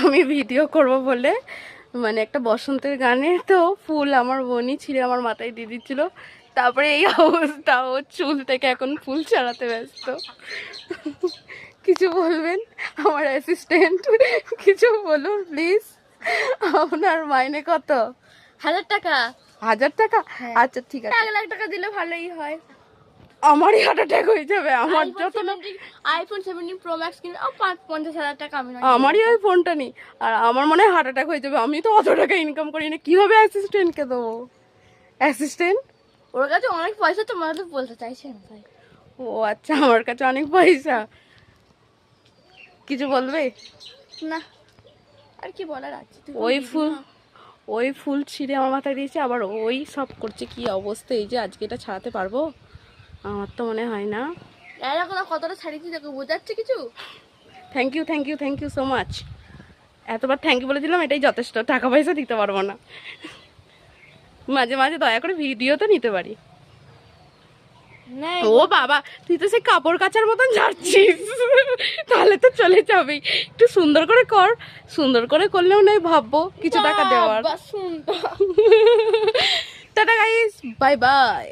আমি ভিডিও করব বলে মানে একটা বসন্তের গানে তো ফুল আমার বোনই ছিঁড়ে আমার মাথায় দিয়ে দিচ্ছিল, তারপরে এই অবস্থা, ও চুল থেকে এখন ফুল ছাড়াতে ব্যস্ত। কিছু বলবেন আমার অ্যাসিস্ট্যান্ট? কিছু বলুন প্লিজ। আপনার মাইনে কত? 1000 টাকা। 1000 টাকা? হ্যাঁ। আচ্ছা ঠিক আছে। 1 লাখ টাকা দিলে ভালোই হয়। আমারই হার্ট অ্যাটাক হয়ে যাবে, আমার যত না। আইফোন 17 প্রো ম্যাক্স কিনলে 50,000 টাকা আমি নয়। আমারই ওই ফোনটা নেই, আর আমার মনে হয় হার্ট অ্যাটাক হয়ে যাবে। আমি তো অত টাকা ইনকাম করি না, কিভাবে অ্যাসিস্ট্যান্টকে দেবো? অ্যাসিস্ট্যান্ট? ওর কাছে অনেক পয়সা, তোমার তো বলতে চাইছেন ভাই। ও আচ্ছা, আমার কাছে অনেক পয়সা। কিছু বলবে? না, আর কি বলার আছে? ওই ফুল ছিঁড়ে আমার মাথায় দিয়েছে, আবার ওই সব করছে। কি অবস্থা! এই যে আজকে এটা ছাড়াতে পারবো? আমার তো মনে হয় না। এরকম কতটা ছাড়িয়েছি দেখো, বোঝাচ্ছে কিছু? Thank you, thank you, thank you so much. এতবার থ্যাংক ইউ বলে দিলাম, এটাই যথেষ্ট। টাকা পয়সা দিতে পারবো না, মাঝে মাঝে দয়া করে ভিডিও তো নিতে পারি। ও বাবা, তুই তো সেই কাপড় কাচার মতন ঝাড়ছিস, তাহলে তো চলে যাবেই। একটু সুন্দর করে কর, সুন্দর করে করলেও নয় ভাববো কিছু টাকা দেওয়ার। সুন্দর। Tata guys, bye bye.